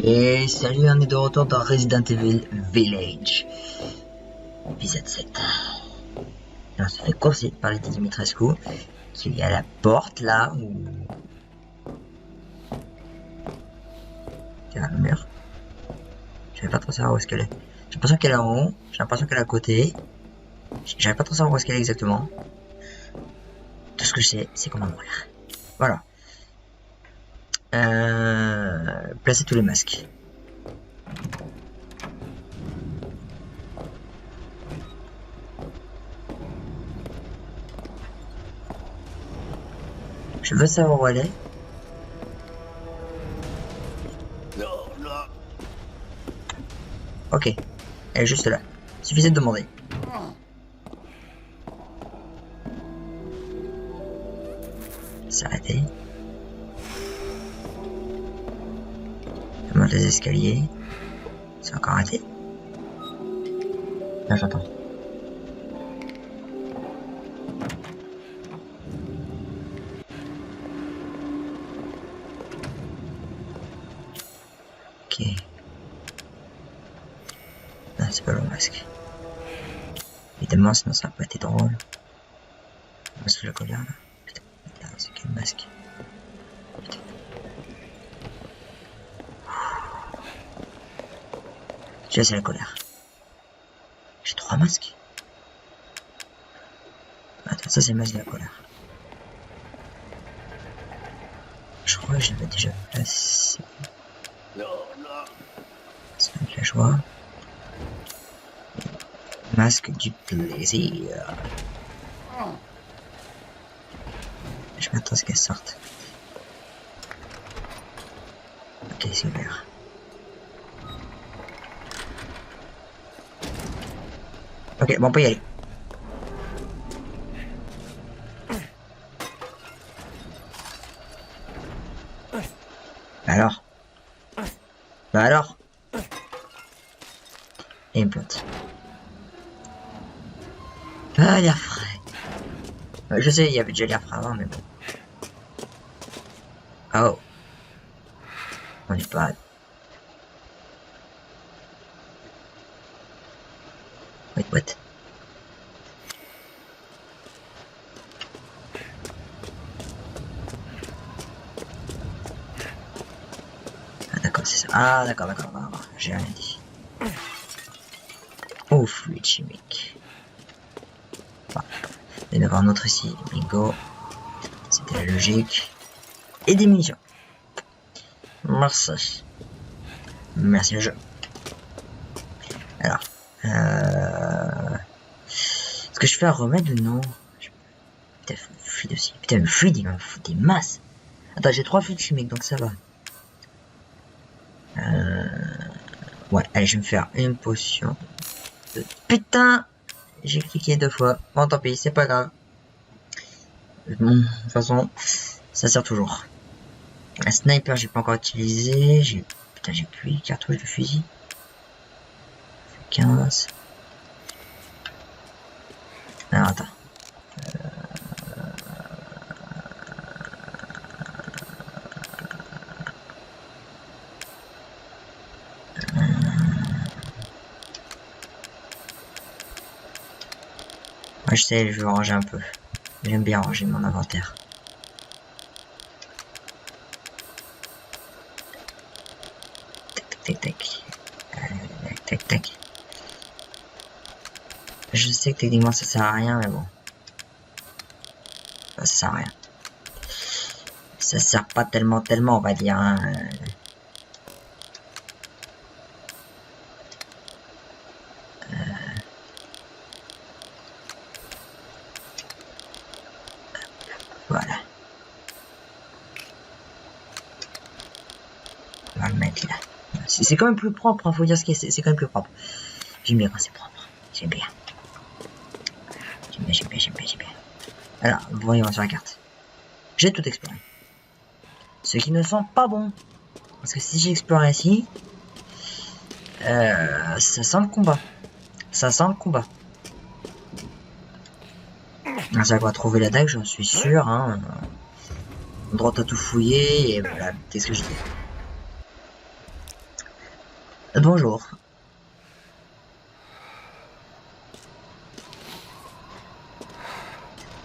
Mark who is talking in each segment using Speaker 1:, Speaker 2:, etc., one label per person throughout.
Speaker 1: Et salut, on est de retour dans Resident Evil Village, épisode 7. Et on se fait courser par Lady Dimitrescu, qui est à la porte là où... Derrière le mur. Je vais pas trop savoir où est-ce qu'elle est. J'ai l'impression qu'elle est en haut, j'ai l'impression qu'elle est à côté. J'arrive pas trop savoir où est-ce qu'elle est exactement. Tout ce que je sais, c'est comment mourir. Voilà. Placer tous les masques. Je veux savoir où elle est. Ok, elle est juste là. Suffisait de demander. S'arrêter. Elle monte les escaliers. C'est encore arrêté. Là j'entends. Ok. Non, c'est pas le masque. Évidemment, sinon ça n'a pas été drôle. Le masque de la colère là. Putain, c'est quel masque? Putain. Tu vois, c'est la colère. J'ai 3 masques. Attends, ça c'est le masque de la colère. Je crois que je l'avais déjà placé. C'est de la joie. Masque du plaisir. Je m'attends à ce qu'elle sorte. Ok, c'est ouvert. Ok, bon, on peut y aller. Alors? Bah alors? Et une plante. Ah, l'air frais. Je sais, il y avait déjà l'air frais avant, mais bon. Oh. On n'est pas... Wait, what? Ah d'accord, c'est ça. Ah d'accord, j'ai rien dit. Oh, fluide chimique. Bon. Il y en a un autre ici, bingo. C'était la logique. Et des munitions. Merci. Merci le jeu. Alors. Est-ce que je fais un remède ou non? Putain, fluide aussi. Putain, le fluide, il m'en fout des masses. Attends, j'ai 3 fluides chimiques, donc ça va. Ouais, allez, je vais me faire une potion. Putain! J'ai cliqué 2 fois. Bon, tant pis, c'est pas grave. Bon, de toute façon, ça sert toujours. Un sniper, j'ai pas encore utilisé. Putain, j'ai plus les cartouches de fusil. 15. Alors, attends. Moi, je sais, je vais ranger un peu. J'aime bien ranger mon inventaire. Tac. Je sais que techniquement ça sert à rien, mais bon. Ça sert à rien. Ça sert pas tellement, on va dire. Hein. Voilà. On va le mettre là. C'est quand même plus propre, hein, faut dire ce qu'il est, c'est quand même plus propre. J'aime bien quand c'est propre. J'aime bien. Alors, voyons sur la carte. J'ai tout exploré. Ce qui ne sent pas bon. Parce que si j'explore ici, ça sent le combat. Ça sent le combat. Ça va trouver la dague, j'en suis sûr. Hein. Droite à tout fouiller et voilà, qu'est-ce que je dis. Bonjour.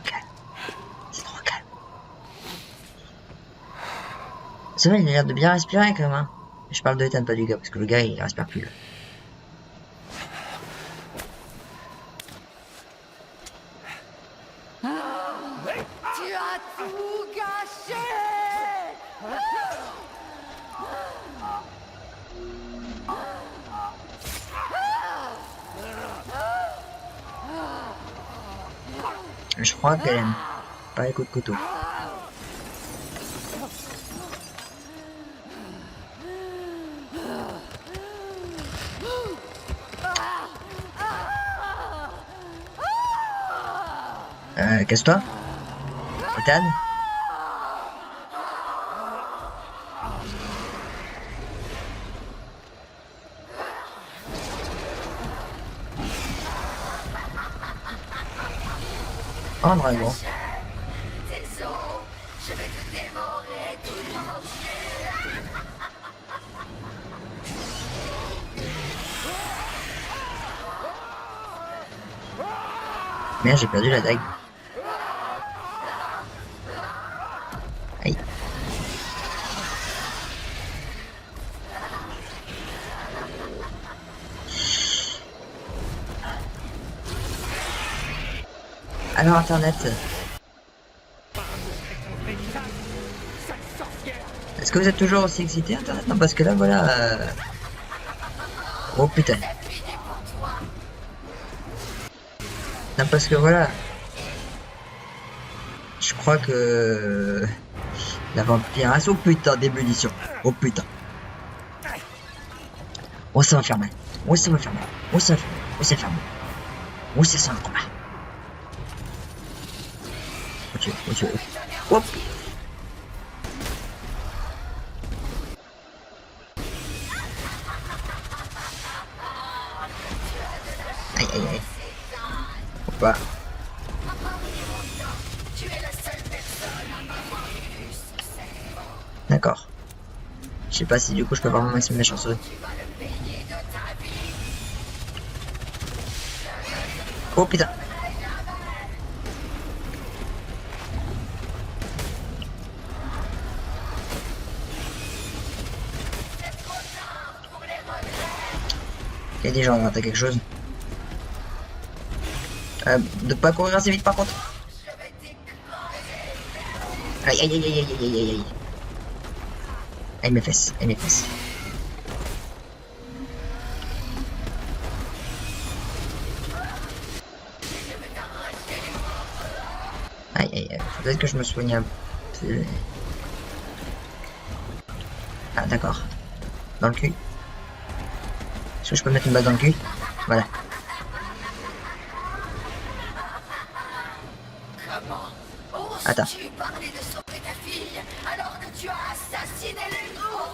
Speaker 1: Calme. C'est trop calme. C'est vrai, il a l'air de bien respirer quand même. Hein. Je parle de Ethan, pas du gars, parce que le gars il respire plus là.
Speaker 2: Tu as tout gâché.
Speaker 1: Je crois qu'elle aime pas les coups de couteau. Casse-toi. Ethan. Oh, un dragon. Merde, j'ai perdu la dague. Aïe. Alors internet. Est-ce que vous êtes toujours aussi excité internet? Non parce que là voilà. Oh putain. Non parce que voilà. Je crois que la vampirasse. Oh putain, d'ébullition. Oh putain. Oh ça va faire mal. Oh ça va faire mal. Oh ça va faire mal. Oh ça va faire mal. Oh c'est ça le combat. Oh tu hop. Aïe aïe aïe. Hop là. D'accord. Je sais pas si du coup je peux avoir mon maximum de chanceuse. Oh putain. Il y a des gens, t'as quelque chose. De pas courir assez vite par contre. Aïe aïe aïe aïe aïe aïe aïe aïe. Aïe mes fesses, aïe mes fesses. Aïe aïe aïe, peut-être que je me soigne un peu. Ah d'accord. Dans le cul. Est-ce que je peux mettre une balle dans le cul? Voilà. Attends.
Speaker 2: Tu parlais de sauver ta fille alors que tu as assassiné les loups.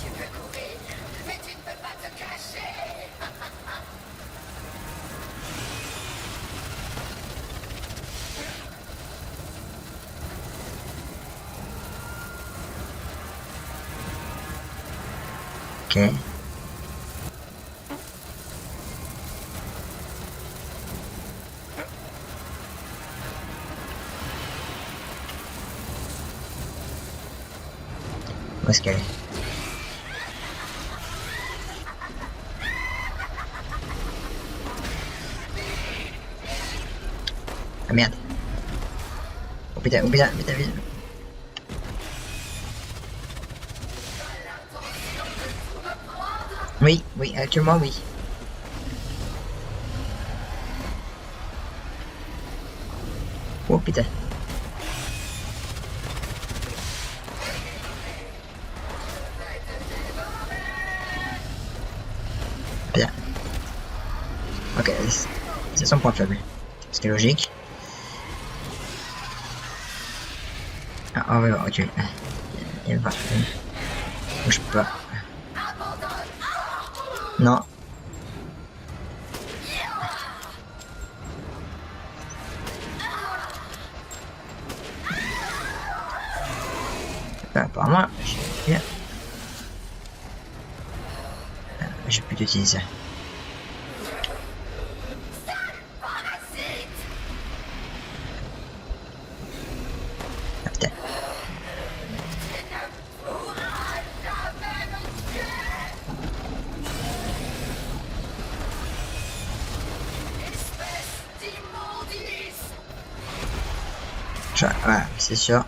Speaker 2: Tu peux courir, mais tu ne peux pas te cacher.
Speaker 1: Ok. Où est-ce qu'elle est? Ah merde. Oh putain, putain. Oui, oui, actuellement oui. Oh putain. Bien. Ok, c'est son point faible. C'est logique. Ah, on va voir, ok. Il va. Bouge pas. Non. Bah, apparemment, j'ai pu l'utiliser. Ah, putain. Ouais, c'est sûr.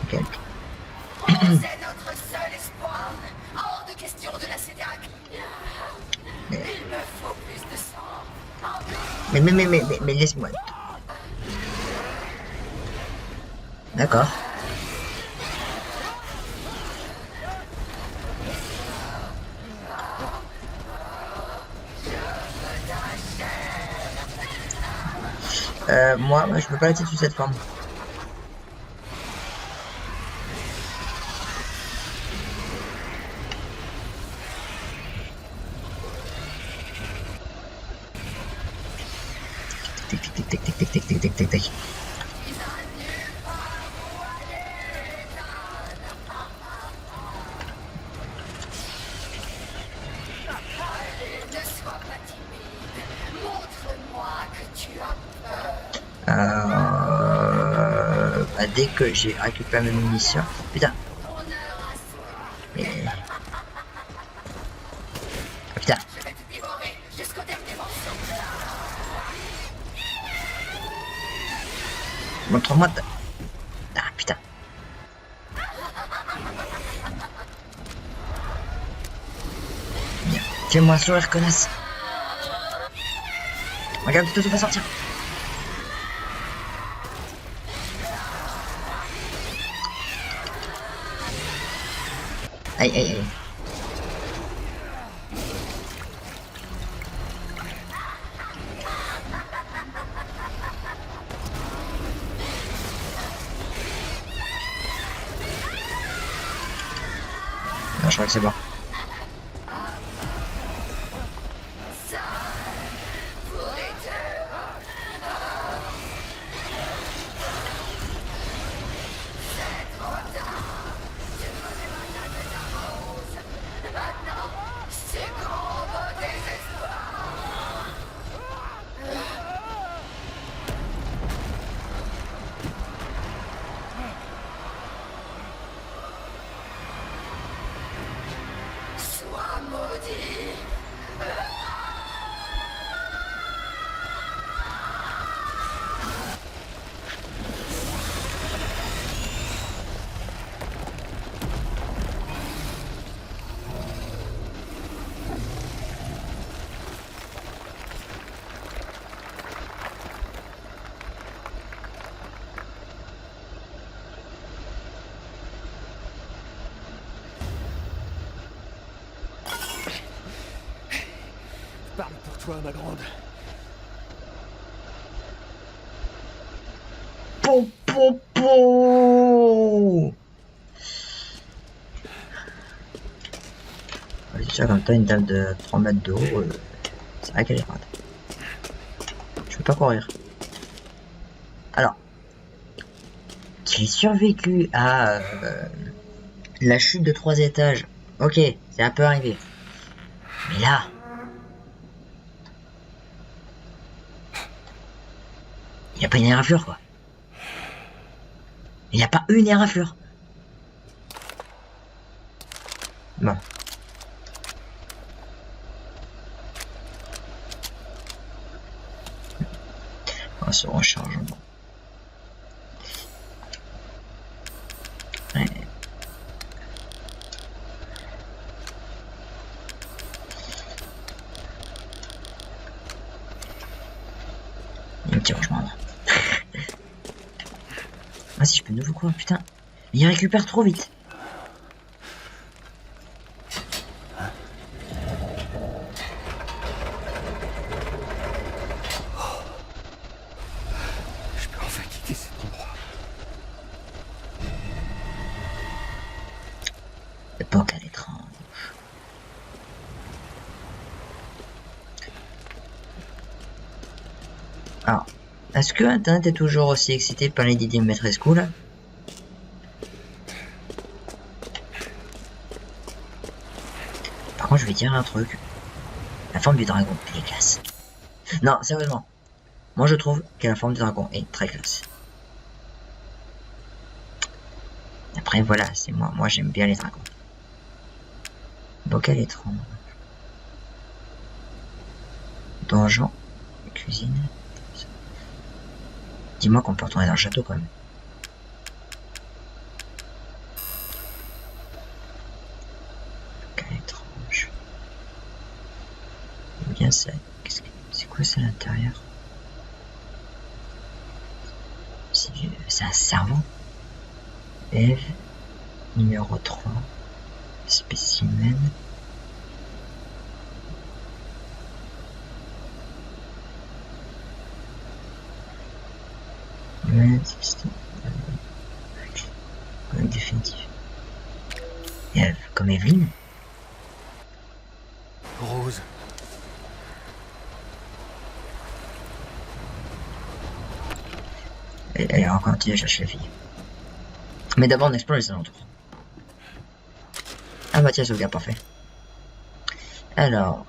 Speaker 1: Okay.
Speaker 2: C'est notre seul espoir. Hors de question de la CDRAC. Il me faut plus de sang.
Speaker 1: Mais laisse-moi. D'accord. Moi, je peux pas être sous cette forme. Tic.
Speaker 2: Ne sois pas timide. Montre-moi que tu as
Speaker 1: Bah, dès que j'ai récupéré mes munitions. Putain. Mais... Ah, putain.
Speaker 2: Je vais te dévorer jusqu'au dernier morceau.
Speaker 1: Montre-moi. Ah, putain. Bien. Fais-moi un sourire, connasse. Regarde, tout va sortir. Aïe. Non, je crois que c'est bon.
Speaker 2: Sois maudit.
Speaker 3: Parle pour toi, ma grande.
Speaker 1: Déjà, quand t'as une table de 3 mètres de haut, c'est vrai qu'elle est rade. Je peux pas courir. Alors, j'ai survécu à la chute de 3 étages. Ok, c'est un peu arrivé. Mais là... Il n'y a pas une éraflure, quoi. Il n'y a pas une éraflure. Bon. On se recharge. Ouais. Il y a un petit rangement là. Ah si je peux de nouveau quoi, putain. Il récupère trop vite.
Speaker 3: Je peux enfin quitter cet endroit.
Speaker 1: Bocal étrange. Alors, est-ce que Internet est toujours aussi excité par les Didier Maîtrescu là? Par contre, je vais dire un truc. La forme du dragon, elle est classe. Non, sérieusement. Moi, je trouve que la forme du dragon est très classe. Après, voilà, c'est moi. Moi, j'aime bien les dragons. Bocal étrange. Donjon. Cuisine. Dis-moi qu'on peut retourner dans le château quand même. Bocal étrange. Bien ça. C'est quoi ça à l'intérieur? C'est un cerveau. Eve, numéro 3, spécimen. Comme définitif. Eve, comme Evelyne.
Speaker 3: Rose.
Speaker 1: Elle a encore continué à chercher la fille. Mais d'abord on explore les alentours. Ah bah tiens, sauvegarde, parfait. Alors,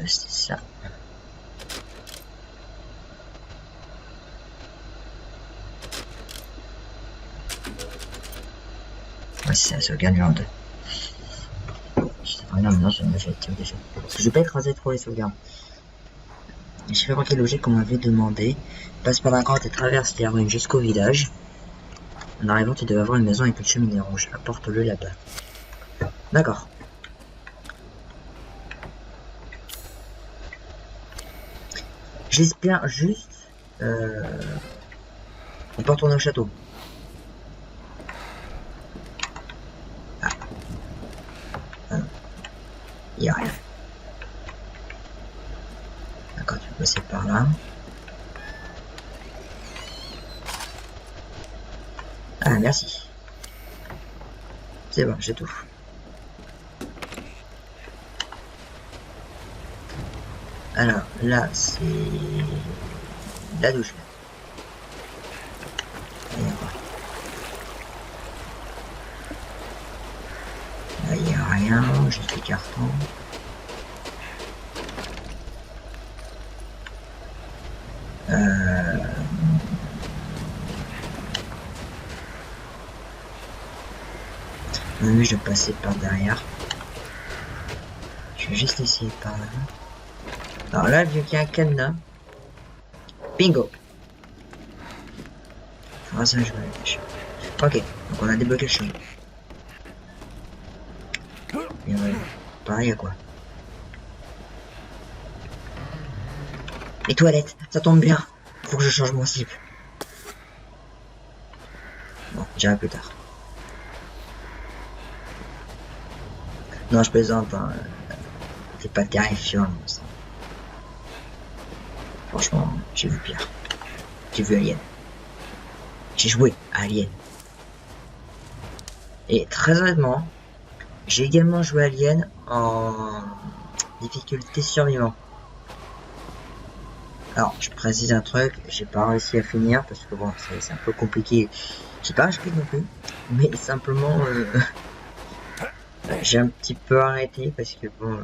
Speaker 1: c'est ça. Ouais, c'est ça, sauvegarde numéro 2. Ah non, mais non, je vais tirer déjà. Parce que je vais pas écraser trop les sauvegardes. J'ai fait remarquer l'objet qu'on m'avait demandé. Passe par la grotte et traverse les ruines jusqu'au village. En arrivant, tu devais avoir une maison avec une cheminée rouge. Apporte-le là-bas. D'accord. J'espère juste... On peut retourner au château. Ah. Il n'y a rien. D'accord, tu peux passer par là. Ah, merci. C'est bon, j'ai tout. Alors, là, c'est... la douche. Là, il n'y a rien, juste des cartons. Oui, je vais passer par derrière. Je vais juste essayer par là. Alors là, vu qu'il y a un cadenas. Bingo. Ah, ça, je vais... Ok, donc on a débloqué le chemin. Et ouais, pareil à quoi. Les toilettes, ça tombe bien. Faut que je change mon slip. Bon, j'irai plus tard. Non, je plaisante, hein. C'est pas terrifiant, ça. Franchement, j'ai vu pire. J'ai vu Alien. J'ai joué à Alien. Et très honnêtement, j'ai également joué à Alien en difficulté survivant. Alors, je précise un truc, j'ai pas réussi à finir parce que bon, c'est un peu compliqué. J'ai pas acheté non plus, mais simplement... j'ai un petit peu arrêté parce que bon,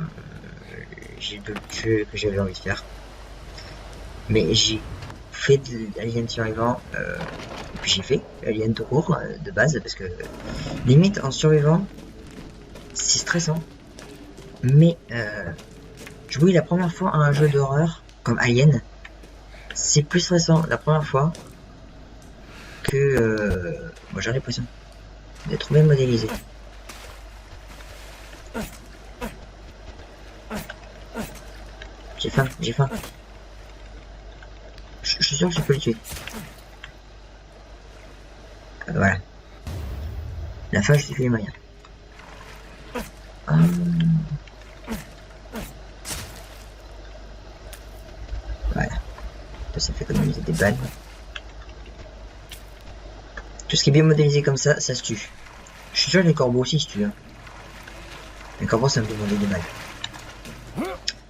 Speaker 1: j'ai d'autres jeux que j'avais envie de faire. Mais j'ai fait de Alien survivant, et puis j'ai fait Alien tout court de base parce que limite en survivant, c'est stressant. Mais jouer la première fois à un jeu d'horreur comme Alien, c'est plus stressant la première fois que moi j'ai l'impression d'être bien modélisé. J'ai faim, j'ai faim. Je suis sûr que je peux le tuer. Voilà. La fin justifie les moyens. Voilà. Ça fait économiser des balles. Tout ce qui est bien modélisé comme ça se tue. Je suis sûr que les corbeaux aussi se tuent. Hein. Et comment ça me demandait des balles.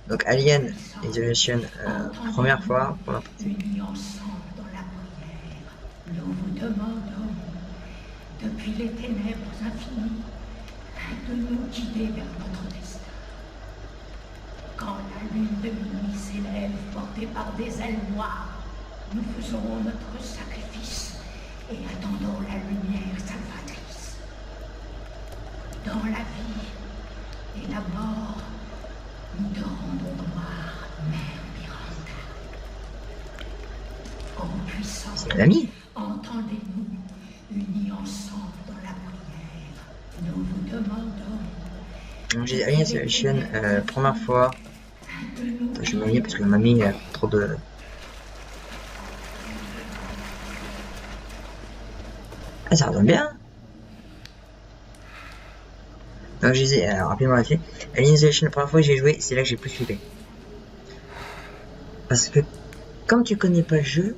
Speaker 1: Donc Alien Isolation, première fois pour la partie.
Speaker 2: Unis ensemble dans la prière, nous vous demandons, depuis les ténèbres infinies, de nous guider vers notre destin. Quand la lune de minuit s'élève, portée par des ailes noires, nous faisons notre sacrifice et attendons la lumière salvatrice. Dans la vie et la mort, nous te rendons gloire, Mère Miranda. Ô puissante,
Speaker 1: C'est l'ami.
Speaker 2: entendez-nous, unis ensemble dans la prière, nous vous demandons.
Speaker 1: Donc j'ai Alien Isolation, première fois. Je vais m'ennuyer parce que ma mamie a trop de... Ah, ça redonne bien. Donc je disais, rapidement là-dessus, Alien Isolation, la première fois que j'ai joué, c'est là que j'ai plus flippé. Parce que, comme tu connais pas le jeu,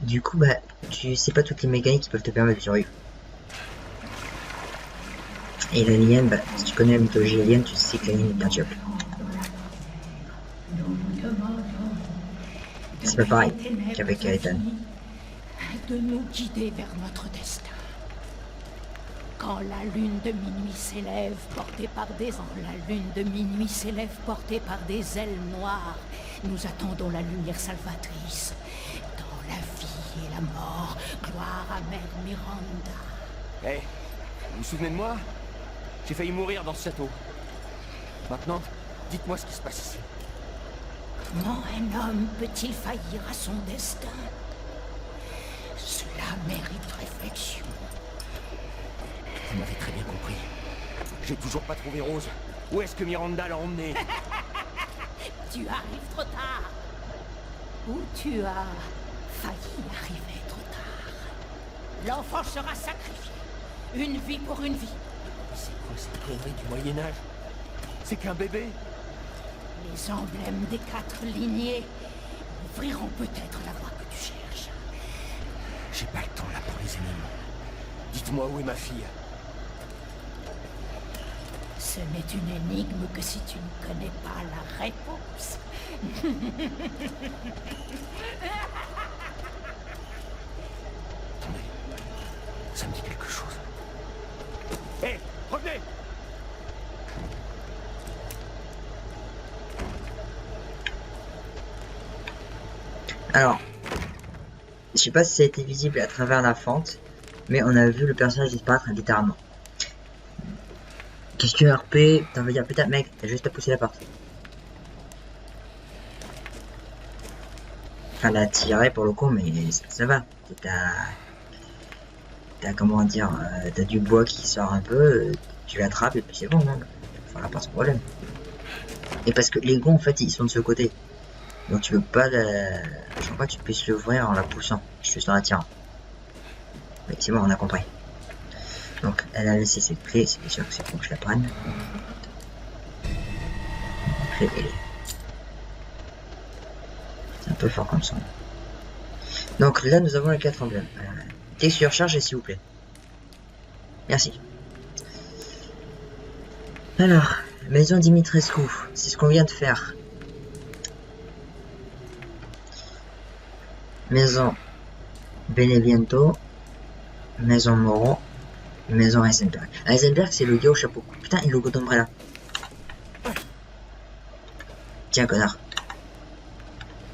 Speaker 1: du coup, bah, tu sais pas toutes les mécaniques qui peuvent te permettre de survivre. Et l'alien, bah, si tu connais la mythologie alien, tu sais que l'alien est bien tuable. C'est pas pareil qu'avec Ethan.
Speaker 2: De nous guider vers notre destin. Quand la lune de minuit s'élève, portée par des ailes noires, nous attendons la lumière salvatrice. Dans la vie et la mort, gloire à Mère Miranda.
Speaker 3: Hé, vous vous souvenez de moi? J'ai failli mourir dans ce château. Maintenant, dites-moi ce qui se passe ici.
Speaker 2: Comment un homme peut-il faillir à son destin? Cela mérite réflexion.
Speaker 3: Vous m'avez très bien compris. J'ai toujours pas trouvé Rose. Où est-ce que Miranda l'a emmenée?
Speaker 2: Tu arrives trop tard. Ou tu as failli arriver trop tard. L'enfant sera sacrifié. Une vie pour une vie.
Speaker 3: C'est quoi cette connerie du Moyen-Âge? C'est qu'un bébé.
Speaker 2: Les emblèmes des 4 lignées ouvriront peut-être la voie que tu cherches.
Speaker 3: J'ai pas le temps là pour les énigmes. Dites-moi où est ma fille.
Speaker 2: Ce n'est une énigme que si tu ne connais pas la réponse.
Speaker 3: Attendez, ça me dit quelque chose. Hé, revenez!
Speaker 1: Alors, je sais pas si ça a été visible à travers la fente, mais on a vu le personnage disparaître littéralement. Question RP, t'en veux dire putain mec, t'as juste à pousser la porte. Enfin la tirer pour le coup, mais ça va. T'as comment dire, t'as du bois qui sort un peu, tu l'attrapes et puis c'est bon, hein. Voilà, pas de problème. Et parce que les gonds en fait ils sont de ce côté. Donc tu peux pas je crois pas que tu puisses l'ouvrir en la poussant, juste en la tirant. Mais c'est bon, on a compris. Donc elle a laissé cette clé, c'est sûr que c'est pour que je la prenne. Clé et c'est un peu fort comme ça. Donc là nous avons les 4 emblèmes. Texture chargée s'il vous plaît. Merci. Alors, maison Dimitrescu, c'est ce qu'on vient de faire. Maison Beneviento, Maison Moreau, Maison Heisenberg. Heisenberg c'est le gars au chapeau. Putain, il logo d'Umbrella. Tiens, connard.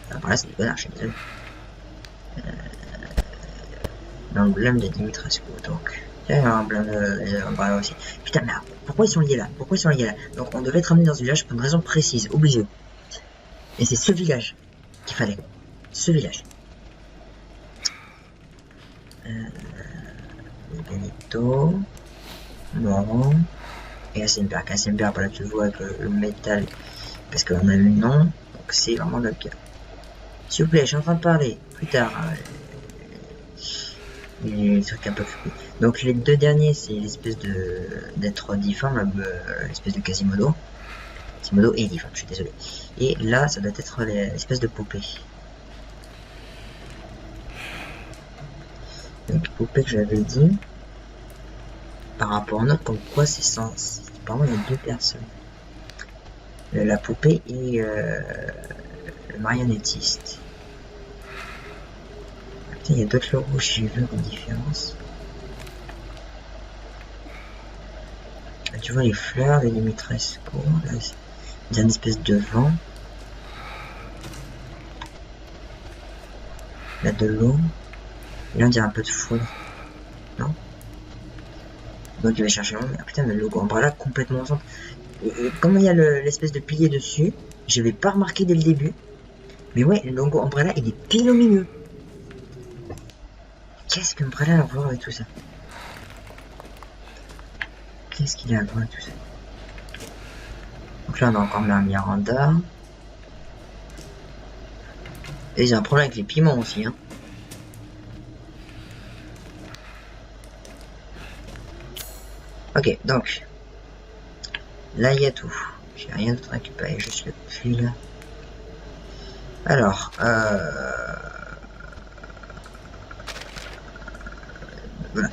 Speaker 1: Par là, c'est des connards, je suis désolé. L'emblème de Dimitrescu, donc. Il y a un emblème d'Umbrella aussi. Putain, merde. Pourquoi ils sont liés là? Pourquoi ils sont liés là? Donc, on devait être amené dans ce village pour une raison précise, obligée. Et c'est ce village qu'il fallait. Ce village. Benito, Moron et Heisenberg. Heisenberg, voilà, tu le vois avec le métal, parce qu'on a eu le nom, donc c'est vraiment le cas. S'il vous plaît, je suis en train de parler, plus tard. Les trucs un peu fous. Donc les deux derniers, c'est l'espèce d'être difforme, l'espèce de Quasimodo. Quasimodo est difforme, je suis désolé. Et là, ça doit être l'espèce de poupée. Donc poupée que j'avais dit. par rapport à notre, comme quoi c'est sens. Apparemment, il y a deux personnes. La poupée et le marionnettiste. Putain, il y a d'autres rouges, j'ai vu une différence. Là, tu vois les fleurs de Dimitrescu, là, il y a une espèce de vent. Là, de l'eau. Et là, on dirait un peu de foudre. Non? Donc, il va chercher l'eau. Ah putain, mais le logo Umbrella complètement ensemble. Et comme il y a l'espèce de pilier dessus, je n'avais pas remarqué dès le début. Mais ouais, le logo Umbrella, il est pile au milieu. Qu'est-ce qu'Umbrella a à voir avec tout ça? Qu'est-ce qu'il a à voir avec tout ça? Donc là, on a encore la Miranda. Et j'ai un problème avec les piments aussi, hein. Ok, donc. Là, il y a tout. J'ai rien d'autre à récupérer, juste le puits là. Alors, voilà.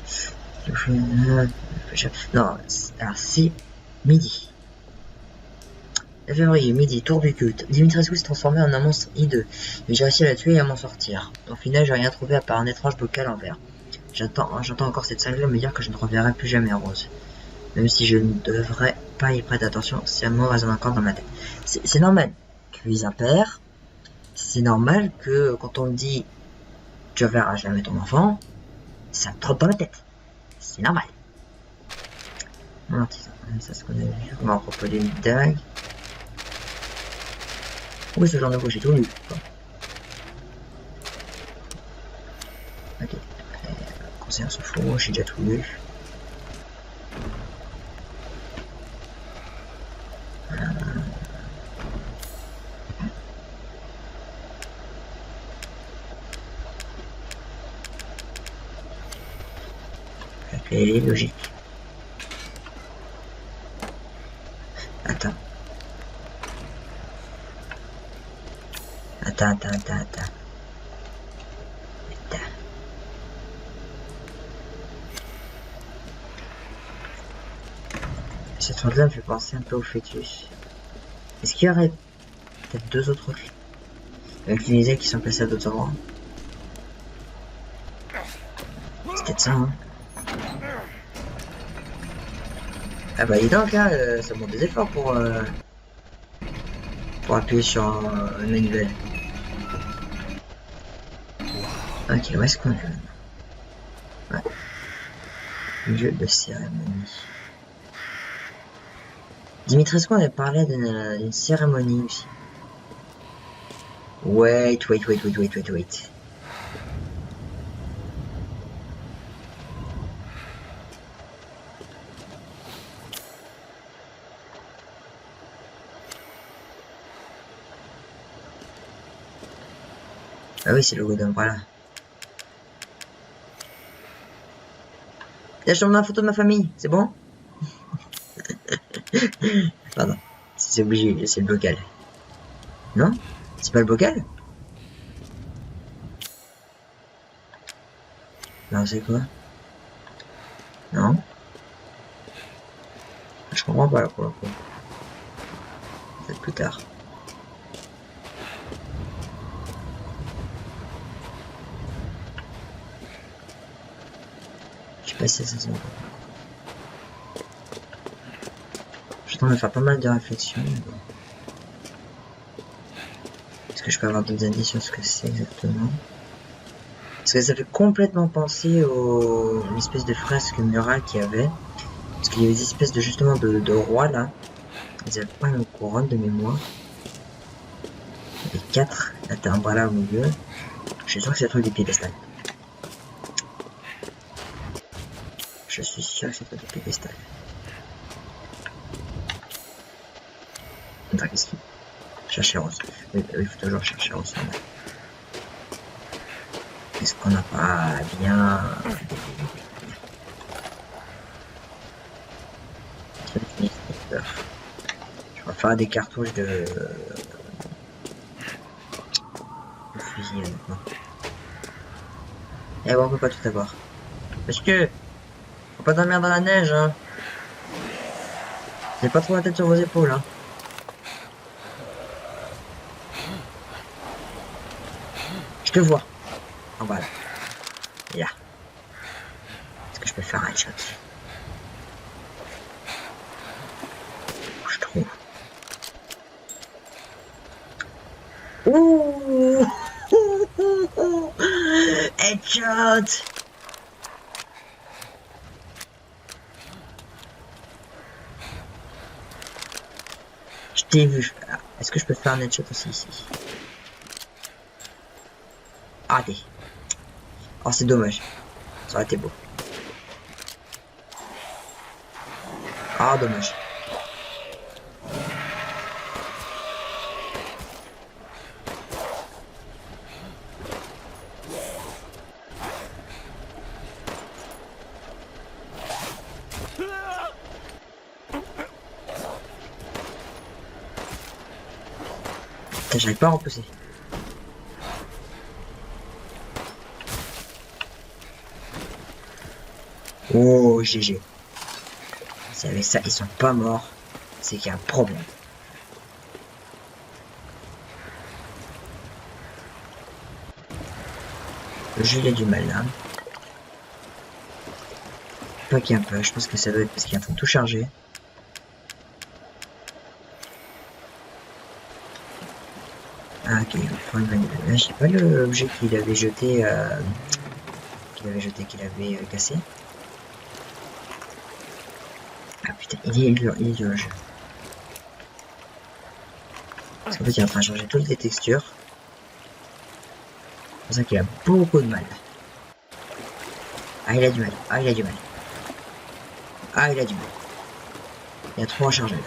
Speaker 1: Non, alors c'est midi. 9 février, midi, tour du culte. Dimitrescu s'est transformé en un monstre hideux. Mais j'ai réussi à la tuer et à m'en sortir. Au final, j'ai rien trouvé à part un étrange bocal en verre. J'entends encore cette cinglée me dire que je ne reverrai plus jamais Rose. Même si je ne devrais pas y prêter attention, ces mots résonnent encore dans ma tête. C'est normal. Cuisine père. C'est normal que quand on me dit tu reverras jamais ton enfant, ça me trotte dans la tête. C'est normal. Non, ça ce qu'on a vu. On va proposer une dague. Oui, ce genre de coup, j'ai tout lu. Ok. Conseil, on s'en fout, j'ai déjà tout lu. Elle est logique. Attends. Cette chose-là me fait penser un peu au fœtus. Est-ce qu'il y aurait peut-être deux autres clés avec les qui sont placés à d'autres endroits? C'est peut-être ça, hein. Ah bah dis donc, hein, ça demande des efforts pour appuyer sur une manivelle. Ok, où est-ce qu'on est? Ouais. Lieu de cérémonie. Dimitrescu avait parlé d'une cérémonie aussi. Wait. Ah oui, c'est le logo d'Umbrella. Là, je tourne la photo de ma famille, c'est bon? Pardon, c'est obligé, c'est le bocal. Non? C'est pas le bocal? Non, c'est quoi? Non? Je comprends pas pour le coup. Peut-être plus tard. Je sais pas si ça se voit. Je suis en train de faire pas mal de réflexions. Est-ce que je peux avoir d'autres indices sur ce que c'est exactement? Parce que ça fait complètement penser aux une espèce de fresque murale qu'il y avait. Parce qu'il y avait des espèces de justement de rois là. Ils avaient pas une couronne de mémoire. Il y avait 4. Là t'as un bras là au milieu. Je suis sûr que c'est le truc des piédestals. Je suis sûr que c'est le truc des piédestals. Attends, qu'est-ce qu'il... Chercher Rose. Oui, il faut toujours chercher Rose. Est-ce qu'on n'a pas bien... Je vais faire des cartouches de fusil maintenant. Et bon, on peut pas tout avoir. Parce que... pas dormir dans la neige, hein. J'ai pas trop la tête sur vos épaules, hein. Je te vois. En bas là. Et là. Est-ce que je peux faire un shot? Je trouve. Ouh. Headshot. Je t'ai vu. Est-ce que je peux faire un headshot aussi ici? Allez. Oh, c'est dommage. Ça aurait été beau. Ah, dommage. J'arrive pas à repousser. Oh, GG. Si avec ça, ils sont pas morts, c'est qu'il y a un problème. Le jeu, il a du mal, là. Pas qu'il y a un peu, je pense que ça doit être parce qu'il est en train de tout charger. Ah, ok, il va prendre une manip. Je sais pas l'objet qu'il avait jeté, qu'il avait cassé. Ah putain, il est dur le jeu. Parce qu'en fait, il est en train de changer toutes les textures. C'est pour ça qu'il a beaucoup de mal. Ah, il a du mal. Ah, il a du mal. Ah, il a du mal. Il y a trop à charger là.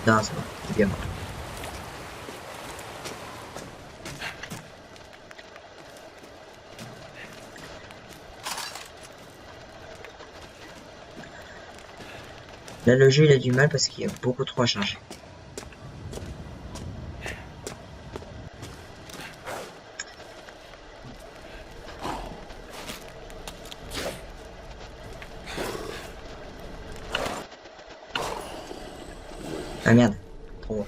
Speaker 1: Non, c'est bon, c'est bien mort. Là, le jeu, il a du mal parce qu'il y a beaucoup trop à charger. Ah merde, trop bon.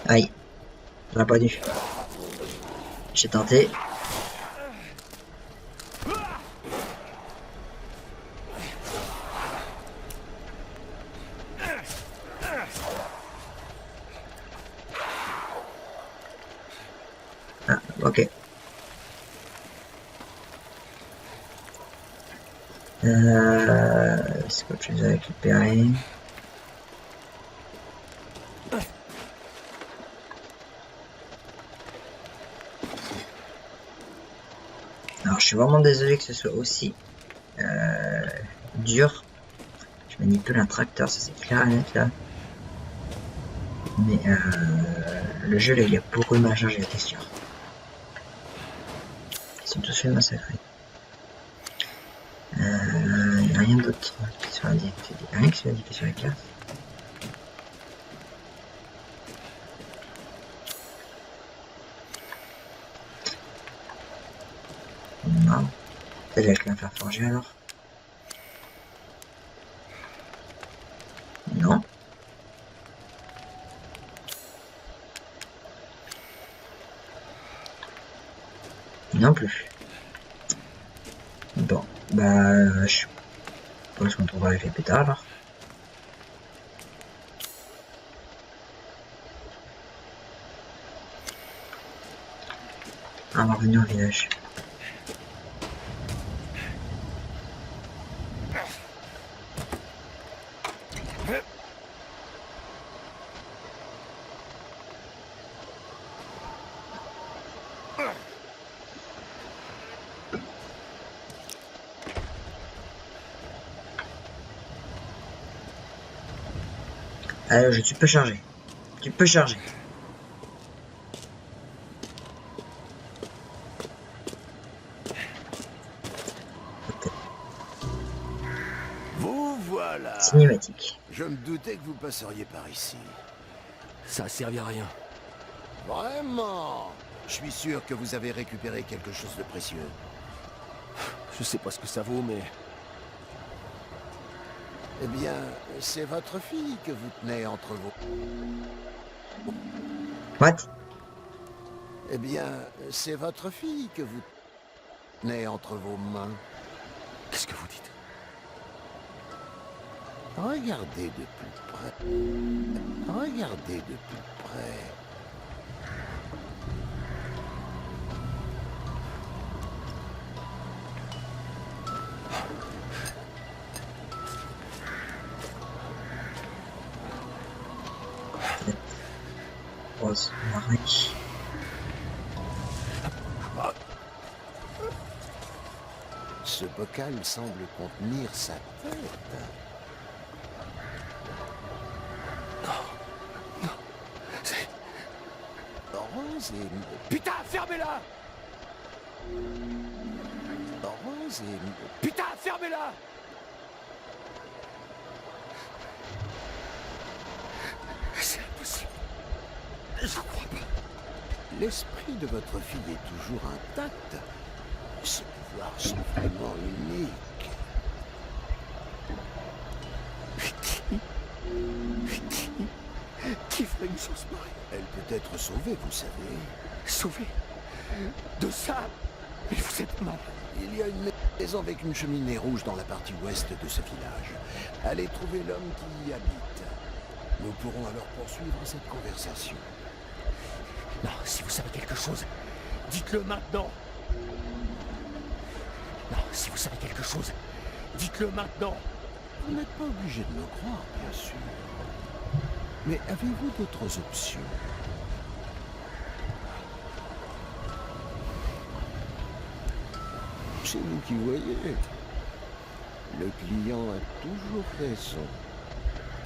Speaker 1: Aïe, j'aurais pas dû. J'ai tenté. Ah, ok. Est-ce que tu les as récupérés? Alors, je suis vraiment désolé que ce soit aussi dur. Je manipule un tracteur, ça c'est clair et net là. Mais le jeu là, il y a beaucoup de mal à charger la texture. Ils sont tous fait massacrer. Il n'y a rien d'autre qui soit indiqué. Rien qui soit indiqué sur la carte. Non. Peut-être avec la faire forger alors. Non. Non plus. Bon, bah, je pense qu'on trouvera l'effet plus tard alors. On va revenir au village. Allez, tu peux charger. Tu peux charger.
Speaker 4: voilà.
Speaker 1: Cinématique.
Speaker 4: Je me doutais que vous passeriez par ici.
Speaker 3: Ça a servi à rien.
Speaker 4: Vraiment? Je suis sûr que vous avez récupéré quelque chose de précieux.
Speaker 3: Je sais pas ce que ça vaut, mais...
Speaker 4: Eh bien, c'est votre fille que vous tenez entre vos...
Speaker 1: What?
Speaker 4: Eh bien, c'est votre fille que vous tenez entre vos mains.
Speaker 3: Qu'est-ce que vous dites?
Speaker 4: Regardez de plus près. Regardez de plus près.
Speaker 1: Rose Marie.
Speaker 4: Ce bocal semble contenir sa tête.
Speaker 3: C'est...
Speaker 4: Rose et...
Speaker 3: Putain, fermez-la!
Speaker 4: Rose et...
Speaker 3: Putain, fermez-la! C'est impossible. Je crois pas.
Speaker 4: L'esprit de votre fille est toujours intact. Ses pouvoirs sont vraiment uniques.
Speaker 3: Qui ferait une chose pareille?
Speaker 4: Elle peut être sauvée, vous savez.
Speaker 3: Sauvé? De ça? Mais vous êtes mal.
Speaker 4: Il y a une maison avec une cheminée rouge dans la partie ouest de ce village. Allez trouver l'homme qui y habite. Nous pourrons alors poursuivre cette conversation.
Speaker 3: Non, si vous savez quelque chose, dites-le maintenant. Non, si vous savez quelque chose, dites-le maintenant.
Speaker 4: Vous n'êtes pas obligé de me croire, bien sûr. Mais avez-vous d'autres options? C'est vous qui voyez. Le client a toujours raison,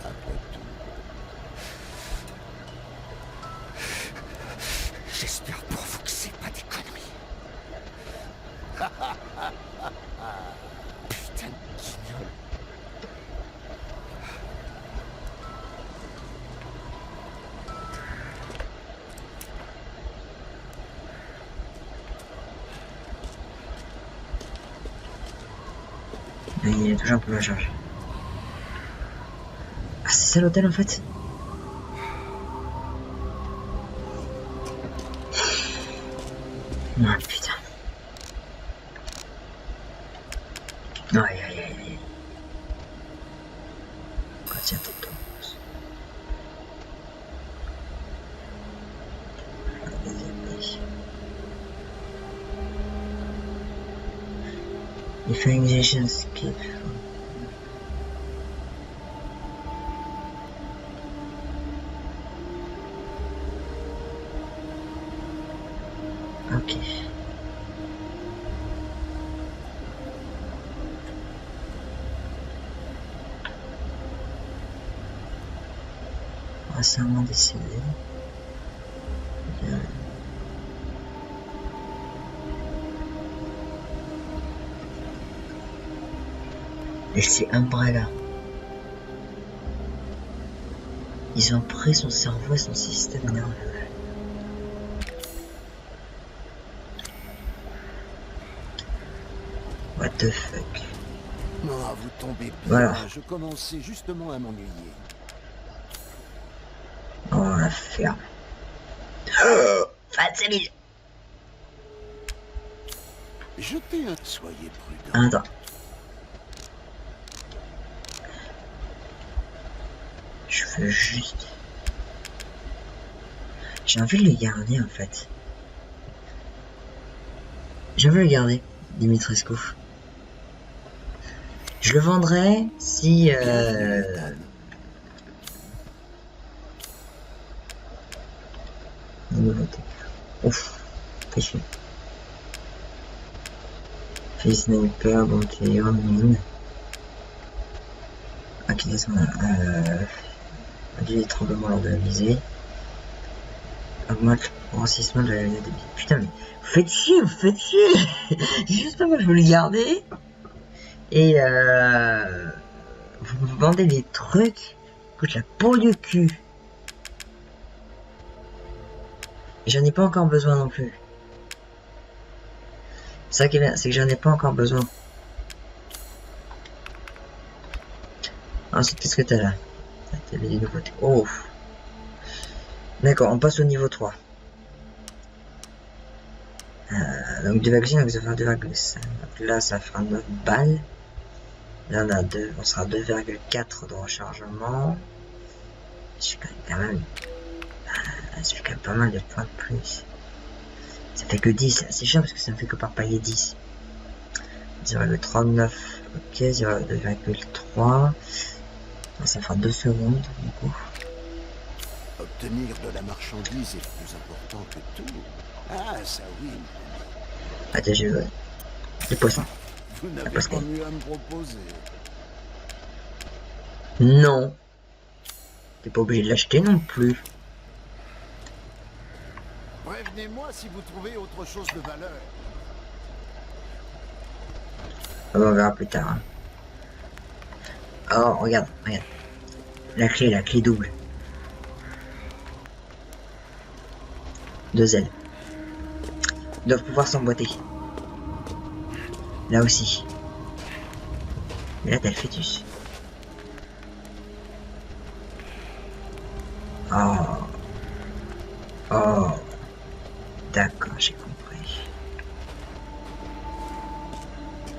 Speaker 4: après tout.
Speaker 3: J'espère pour vous que c'est pas des conneries. Putain de guignol.
Speaker 1: Il est toujours un peu ma charge. Ah, c'est ça l'hôtel en fait? Ah putain. Aïe aïe aïe aïe. Quand il y a tout le temps. If ignition skip. Ok. Récemment décédé. Bien. Et c'est Umbrella. Ils ont pris son cerveau et son système nerveux. What the fuck.
Speaker 4: Oh, vous tombez bien.
Speaker 1: Voilà.
Speaker 4: Je commençais justement à m'ennuyer.
Speaker 1: Oh la ferme. Oh, 25 000.
Speaker 4: Jetez un... Soyez prudent.
Speaker 1: Attends. Je veux juste... J'ai envie de le garder en fait. J'ai envie de le garder, Dimitrescu. Je le vendrai si... Ouf, péché. Fils sniper, bonté, mine. Acquisition, du tremblement lors de la visée. Augmente le rancissement de la visée de billes. Putain, mais vous faites chier! Justement, je veux le garder. Et Vous vendez des trucs qui coûtent la peau du cul. Et j'en ai pas encore besoin non plus. Ça qui est bien, c'est que j'en ai pas encore besoin. Ensuite, qu'est-ce que t'as là? T'as des nouveautés. Oh. D'accord, on passe au niveau 3. Donc 2,5, donc ça fera 2,5. Donc là, ça fera 9 balles. Là, on a 2, on sera 2,4 de rechargement. Je gagne quand même. Ça fait quand même pas mal de points de plus. Ça fait que 10. C'est cher parce que ça me fait que par palier 10. 0,39. Ok, 0,2,3. Ça fera 2 secondes du coup.
Speaker 4: Obtenir de la marchandise est plus important que tout. Ah, ça oui.
Speaker 1: Attends, j'ai vu. Les poissons.
Speaker 4: Vous n'avez pas mieux à me proposer.
Speaker 1: Non. T'es pas obligé de l'acheter non plus.
Speaker 4: Prévenez-moi si vous trouvez autre chose de valeur.
Speaker 1: On verra plus tard. Hein. Oh, regarde, regarde. La clé double. 2 ailes. Ils doivent pouvoir s'emboîter. Là aussi. Mais là, t'as le fœtus. Oh. Oh. D'accord, j'ai compris.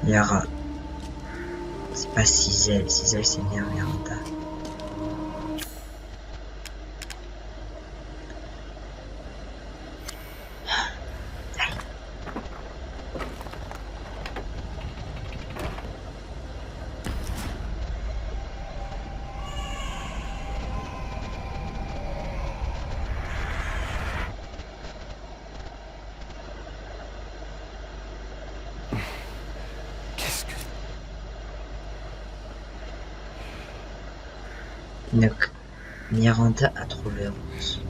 Speaker 1: Il y aura... C'est pas 6 ailes. 6 ailes, c'est bien, Miranda. Donc, Miranda a trouvé Rose.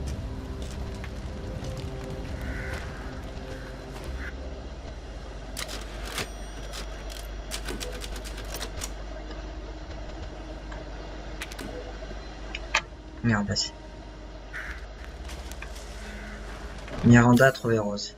Speaker 1: Merde, vas-y. Miranda a trouvé Rose.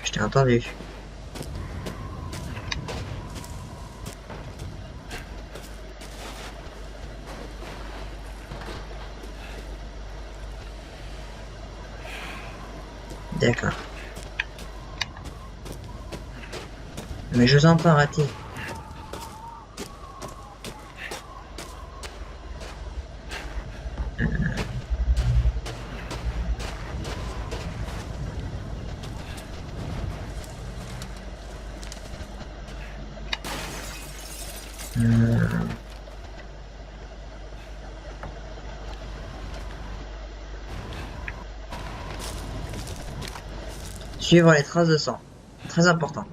Speaker 1: Je t'ai entendu. D'accord. Mais je vous entends rater. Suivre les traces de sang. Très important.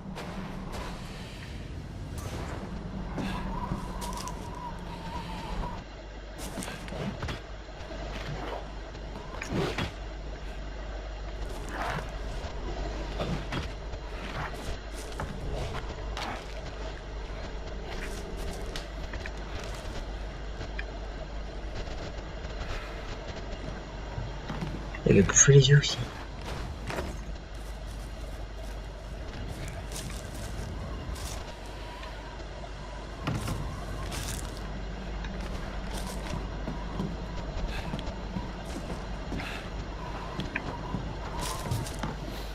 Speaker 1: Il a bouffé les yeux aussi.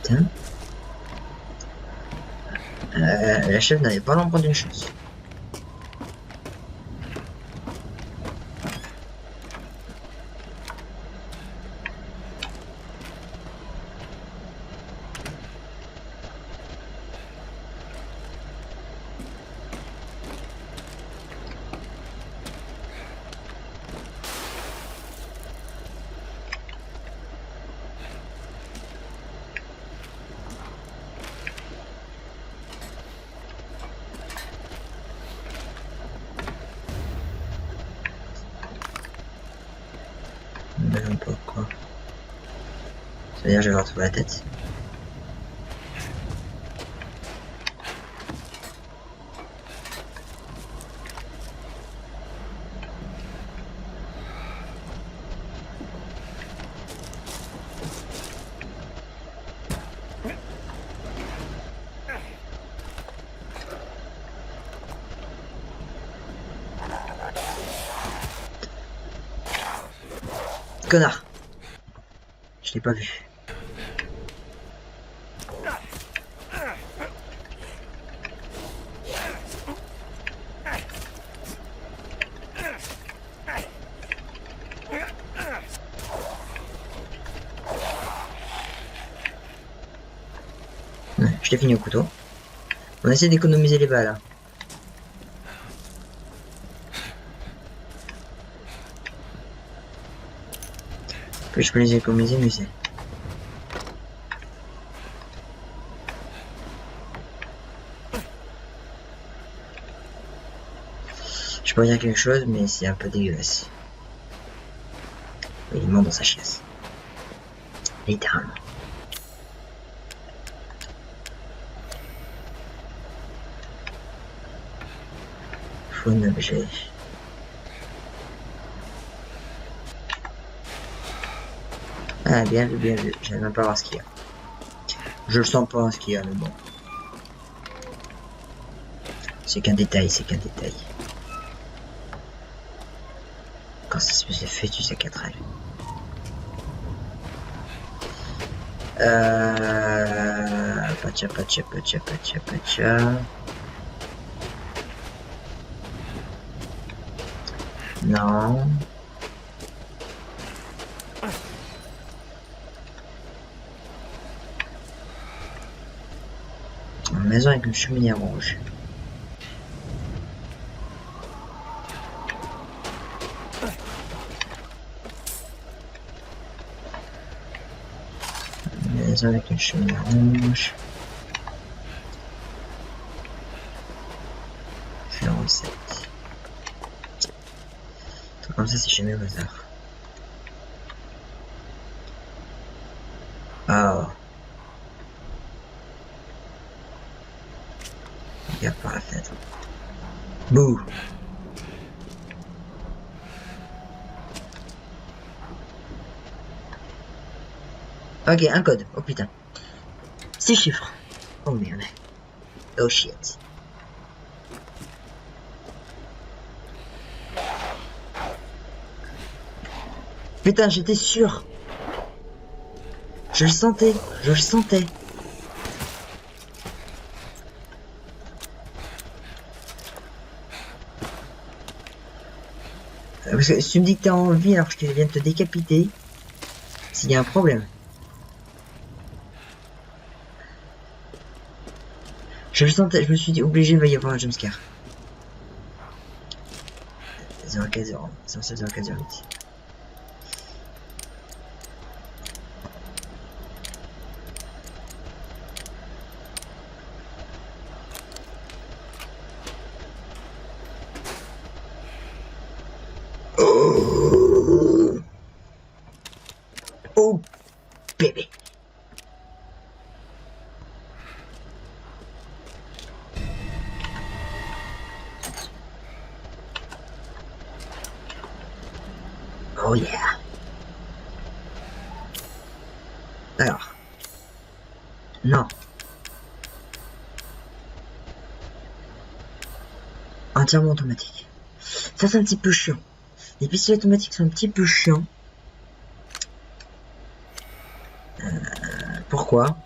Speaker 1: Tiens. La chef n'avait pas l'ombre d'une chance. Ça veut dire que je vais retrouver la tête. Connard. Je l'ai pas vu. Ouais, je l'ai fini au couteau. On essaie d'économiser les balles. Hein. Plus je peux les économiser, mieux c'est. Je peux dire quelque chose, mais c'est un peu dégueulasse. Il ment dans sa chaise. Littéralement. Faut un objet. Ah, bien vu, bien vu. J'aime même pas voir ce qu'il y a. Je le sens pas ce qu'il y a, mais bon. C'est qu'un détail, c'est qu'un détail. Quand ça se fait, tu sais qu'à travers. Pacha, pacha, pacha, pacha, pacha. Non. Une maison avec une cheminée rouge. Une maison avec une cheminée rouge. 07. Tout comme ça, c'est chez mes au hasard. Oh. Regarde par la fenêtre. Bouh. Ok, un code. Oh putain. 6 chiffres. Oh merde. Oh shit. Putain, j'étais sûr. Je le sentais. Je le sentais. Parce que si tu me dis que t'es en vie alors que je viens de te décapiter, s'il y a un problème. Je le sentais, je me suis dit obligé, il va y avoir un jumpscare. 040, 07048. Oh bébé. Oh yeah. Alors. Non. Entièrement automatique. Ça c'est un petit peu chiant. Les pistolets automatiques sont un petit peu chiants. Pourquoi?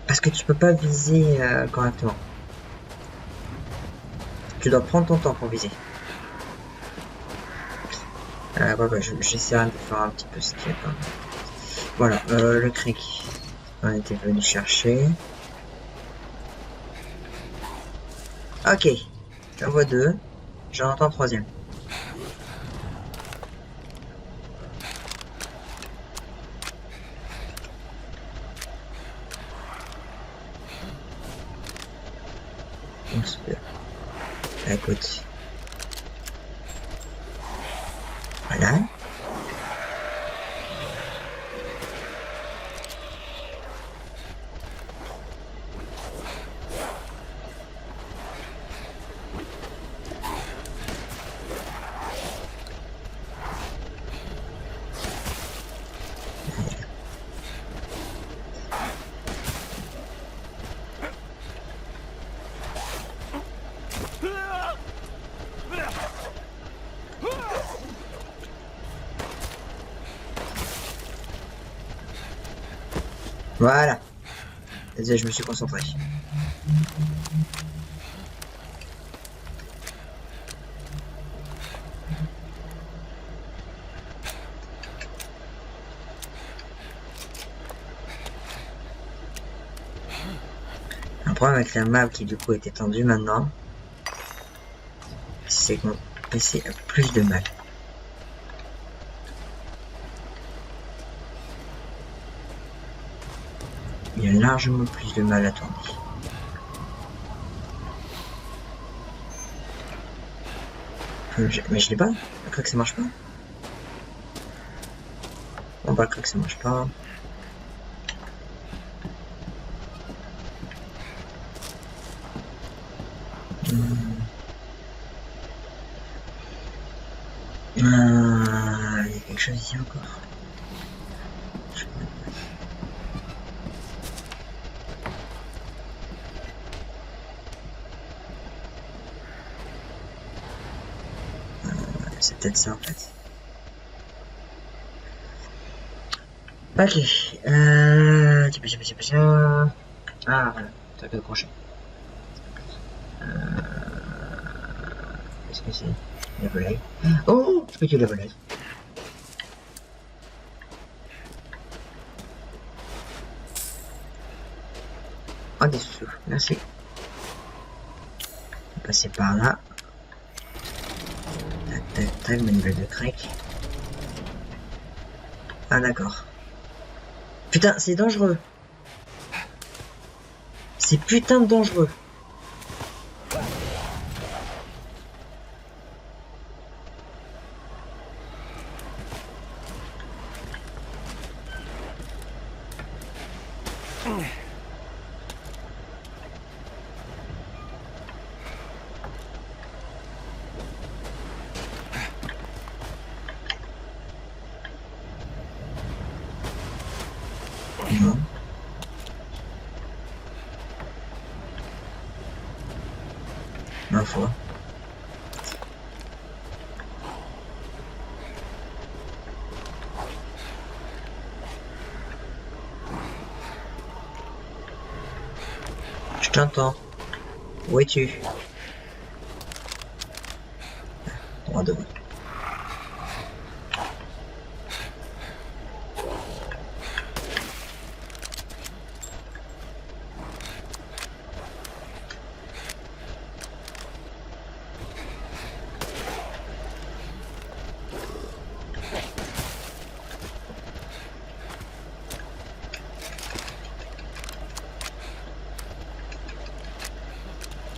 Speaker 1: Parce que tu peux pas viser correctement. Tu dois prendre ton temps pour viser. Ouais, j'essaierai de faire un petit peu ce qu'il y a pas. Voilà, le cric. On était venu chercher. Ok. J'en vois deux. J'en entends un troisième. On se peut. Écoute. Voilà. Voilà. Désolé, je me suis concentré. Un problème avec la map qui du coup est étendue maintenant, c'est que mon PC a plus de mal. Il y a largement plus de mal à tourner. Mais je l'ai pas. Je crois que ça marche pas. On va croire que ça marche pas. Il y a quelque chose ici encore. C'est peut-être ça en fait. Ok. Ah voilà, truc de crochet. Qu'est-ce que c'est? La volaille. Oh, je peux tuer la volaille. Oh, des sous. Merci. On va passer par là. Tac, tac, tac, manuel de crack. Ah, d'accord. Putain, c'est dangereux. C'est putain de dangereux. Non. Ma foi. Je t'entends. Où es-tu? Droit devant.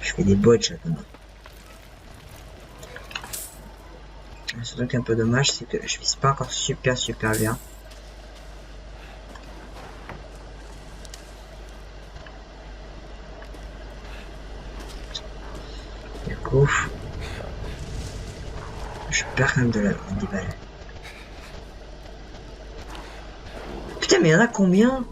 Speaker 1: Je fais des botches maintenant. Ce truc un peu dommage, c'est que je vise pas encore super bien. Du coup, je perds quand même des balles. Putain, mais il y en a combien?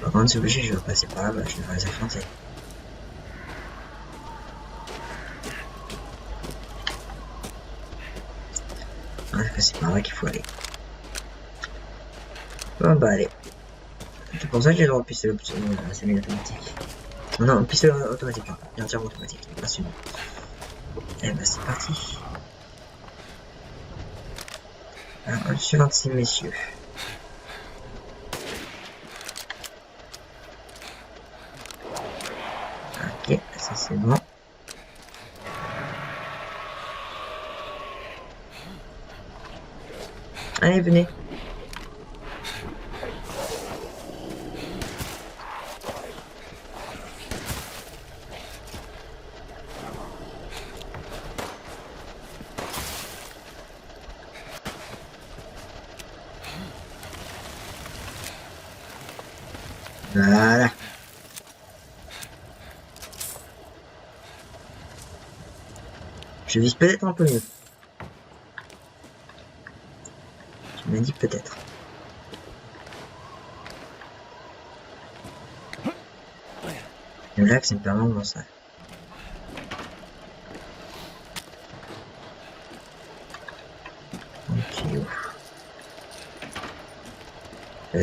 Speaker 1: Par contre, c'est obligé, je vais passer par là, bah, je devrais les affronter. C'est par là qu'il faut aller. Bon bah allez. C'est pour ça que j'ai le droit de pistolet semi-automatique. Non, pistolet automatique, bien entièrement automatique, pas celui. Et bah c'est parti. Alors, sur 26 messieurs. Ok, ça c'est bon. Allez, venez. Voilà. Je vise peut-être un peu mieux. Tu m'as dit peut-être. Le lac, c'est vraiment bon ça.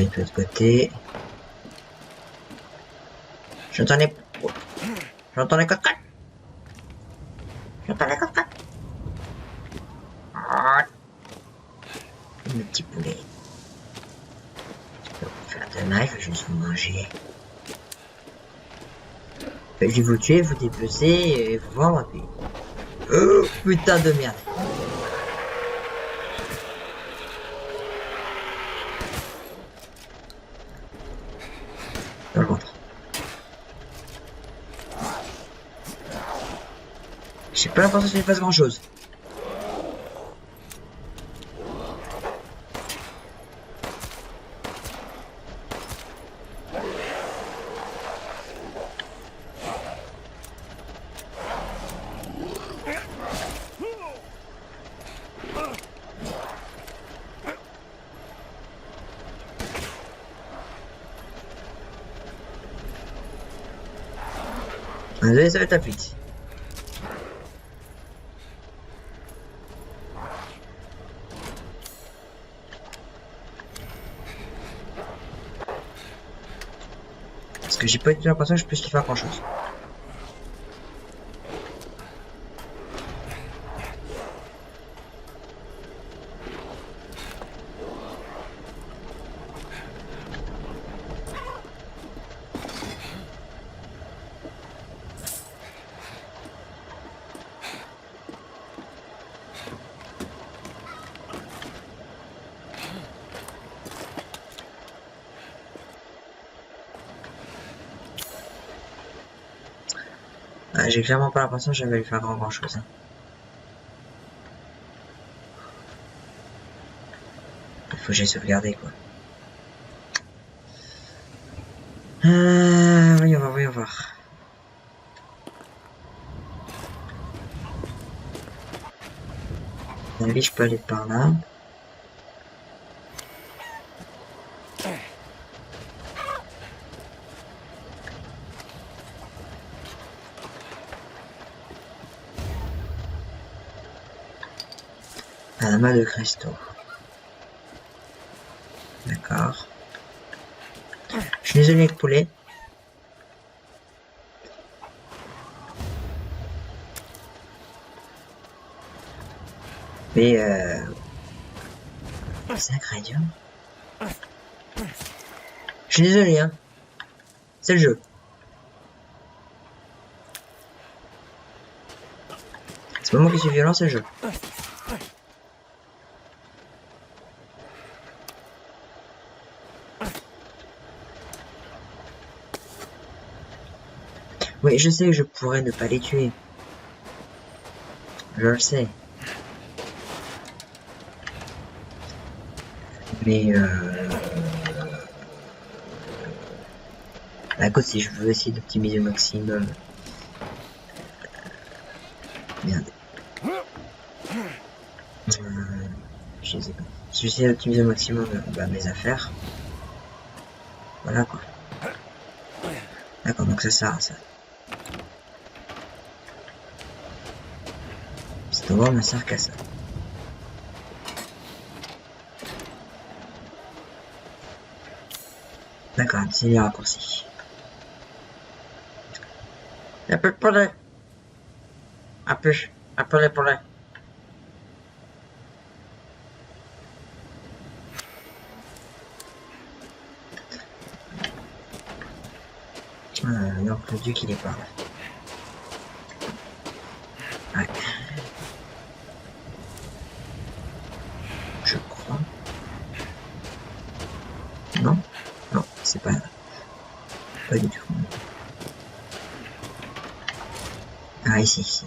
Speaker 1: aller de l'autre côté. J'entends les... J'entends les cocottes. J'entends les cocottes. Ah. Le petit poulet. Je peux vous faire de mal, je vais juste vous manger. Je vais vous tuer, vous dépecer et vous vendre, puis... Oh, putain de merde. Dans le ventre. J'ai pas l'impression qu'il fasse grand chose. Désolé, ça va être vite. Parce que j'ai pas eu l'impression que je puisse lui faire grand chose. J'ai clairement pas l'impression que j'avais lui faire grand chose. Hein. Il faut que j'aille sauvegarder quoi. Voyons voir, voyons voir. À mon avis, je peux aller par là. Un amas de cristaux. D'accord. Je suis désolé avec poulet. Mais c'est ingrédient. Je suis désolé hein. C'est le jeu. C'est pas moi qui suis violent, c'est le jeu. Oui, je sais que je pourrais ne pas les tuer. Je le sais. Mais à côté, si je veux essayer d'optimiser au maximum. Merde. Je sais pas. Si j'essaie d'optimiser au maximum mes affaires. Voilà quoi. D'accord, donc ça sert à ça. Cet endroit ne sert qu'à ça. D'accord, c'est les raccourcis. Un peu de poulet. Un peu de poulet. Donc le duc il est par là. Ouais. Je crois. Non, non, c'est pas du tout. Ah ici.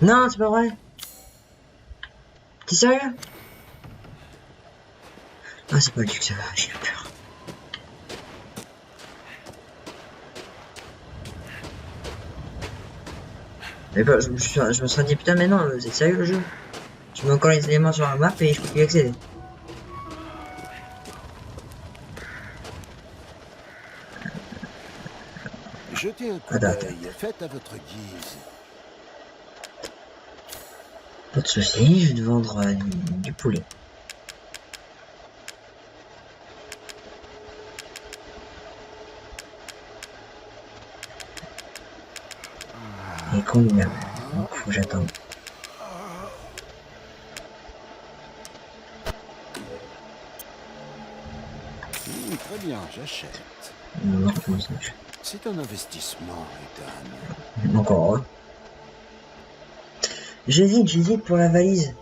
Speaker 1: Non, c'est pas vrai. T'es sérieux? Ah c'est pas le duc, ça va, j'ai eu peur. Mais bah, je me suis dit putain mais non, c'est sérieux le jeu. Je mets encore les éléments sur la map et je peux plus y accéder.
Speaker 4: Jetez un coup d'œil, faites à votre guise.
Speaker 1: Pas de soucis, je vais te vendre du poulet. est combinable. Donc faut que j'attende.
Speaker 4: Très bien, j'achète.
Speaker 1: Non, comment ça marche?
Speaker 4: C'est un investissement, Ethan.
Speaker 1: Encore heureux. J'hésite pour la valise.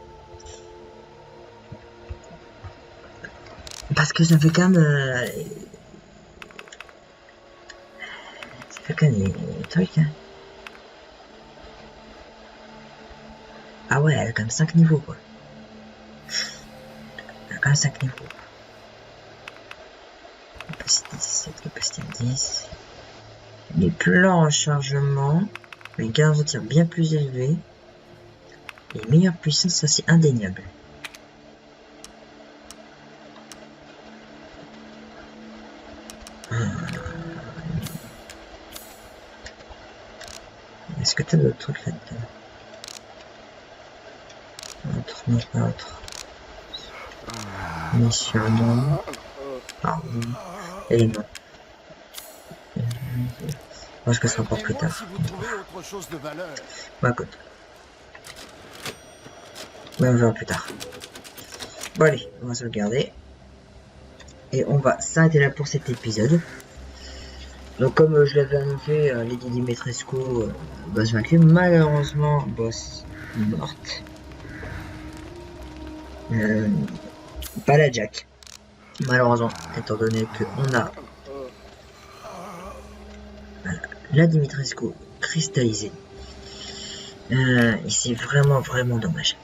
Speaker 1: Parce que ça fait quand même... ça fait quand même des trucs, hein. Ah ouais, elle a quand même 5 niveaux, quoi. Elle a quand même 5 niveaux. Capacité 17, capacité 10. Les plans en chargement. Les gardes de tir bien plus élevés. Et meilleure puissance, ça c'est indéniable. Est-ce que t'as d'autres trucs là-dedans? Autre. Mission non. Ah oui. Élément. Je pense que ça sera pour plus tard.
Speaker 4: Si vous trouvez autre chose de valeur.
Speaker 1: Bah écoute. Mais on verra plus tard. Bon allez, on va sauvegarder. Et on va s'arrêter là pour cet épisode. Donc comme je l'avais annoncé, Lady Dimitrescu, boss vaincu. Malheureusement, boss morte. Pas la Jack. Malheureusement, étant donné qu'on a voilà, la Dimitrescu cristallisée. Et c'est vraiment dommage.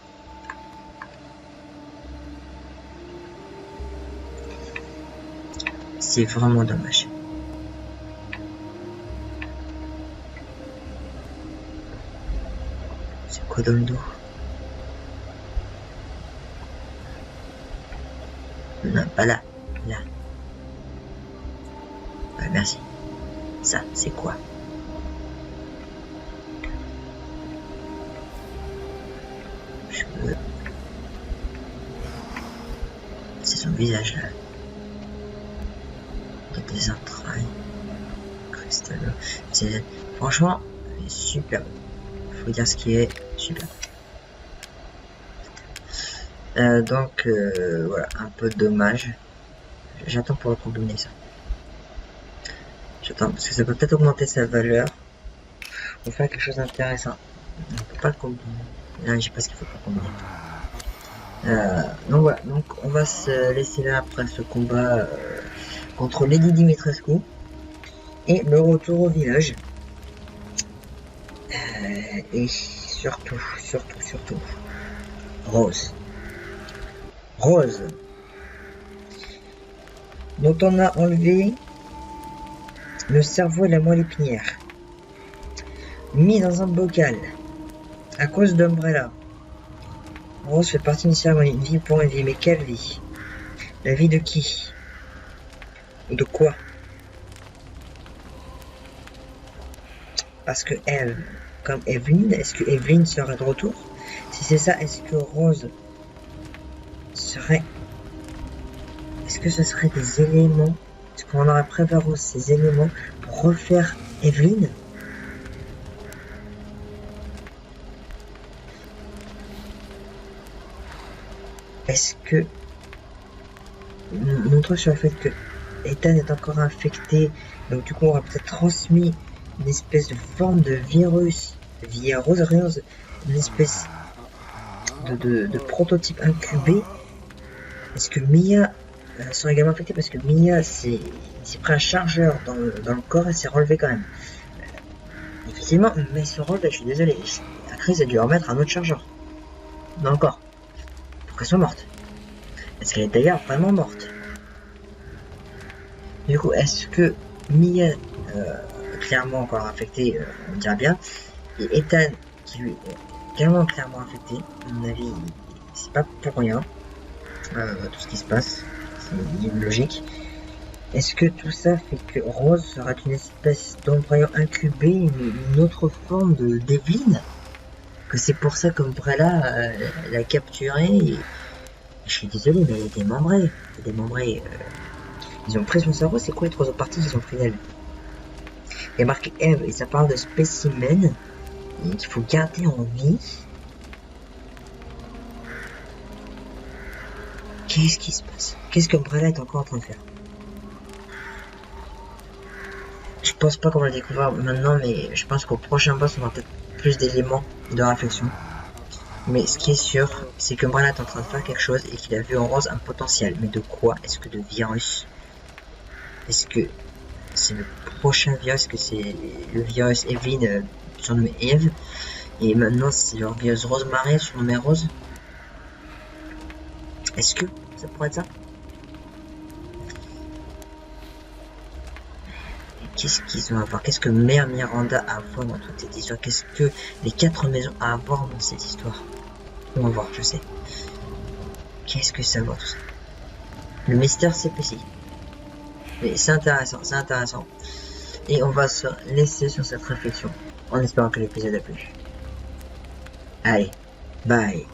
Speaker 1: C'est vraiment dommage. C'est quoi dans le dos? Non, pas là. Là. Ouais, merci. Ça, c'est quoi? C'est son visage là. Il y a des entrailles. Cristal. C'est franchement super. Faut dire ce qui est super. Donc voilà, un peu dommage. J'attends pour combiner ça. J'attends parce que ça peut peut-être augmenter sa valeur. On faire quelque chose d'intéressant. On peut pas le combiner. Non, je sais pas ce qu'il faut pas combiner. Donc voilà, donc on va se laisser là après ce combat contre Lady Dimitrescu et le retour au village. Et surtout Rose, dont on a enlevé le cerveau et la moelle épinière, mis dans un bocal à cause d'Umbrella. Rose fait partie d'une cérémonie, une vie pour une vie, mais quelle vie? La vie de qui? Ou de quoi? Parce que elle, comme Evelyn, est-ce que Evelyn serait de retour? Si c'est ça, est-ce que Rose serait... Est-ce que ce serait des éléments? Est-ce qu'on aurait préparé ces éléments pour refaire Evelyn? Est-ce que... Mon truc sur le fait que Ethan est encore infecté, donc du coup on aura peut-être transmis une espèce de forme de virus via Rose, une espèce de prototype incubé. Est-ce que Mia sera également affectée? Parce que Mia s'est pris un chargeur dans le corps et s'est relevé quand même. Effectivement, mais se relever, je suis désolé. La crise a dû remettre un autre chargeur dans le corps pour qu'elle soit morte. Est-ce qu'elle est d'ailleurs vraiment morte? Du coup, est-ce que Mia clairement encore infecté, on dirait bien, et Ethan qui lui est clairement infecté, à mon avis c'est pas pour rien tout ce qui se passe, c'est une logique. Est-ce que tout ça fait que Rose sera une espèce d'embryon incubé, une autre forme d'Evelyn, que c'est pour ça qu'Umbrella l'a capturé et... Je suis désolé, mais elle est démembrée. Ils ont pris son cerveau, c'est quoi les trois autres parties qu'ils ont pris d'elle? Il y a marqué Eve et ça parle de spécimen. et qu'il faut garder en vie. Qu'est-ce qui se passe? Qu'est-ce que Umbrella est encore en train de faire? Je pense pas qu'on va le découvrir maintenant, mais je pense qu'au prochain boss on aura peut-être plus d'éléments de réflexion. Mais ce qui est sûr, c'est que Umbrella est en train de faire quelque chose et qu'il a vu en Rose un potentiel. Mais de quoi? Est-ce que de virus? Est-ce que c'est le prochain virus? Est-ce que c'est le virus Evelyn surnommé Eve? Et maintenant c'est le virus Rosemary surnommé Rose? Est-ce que ça pourrait être ça? Qu'est-ce qu'ils ont à voir? Qu'est-ce que Mère Miranda a à voir dans toute cette histoire? Qu'est-ce que les 4 maisons a à voir dans cette histoire? On va voir, je sais. Qu'est-ce que ça vaut tout ça? Le mystère c'est petit. Mais c'est intéressant, c'est intéressant. Et on va se laisser sur cette réflexion en espérant que l'épisode a plu. Allez, bye.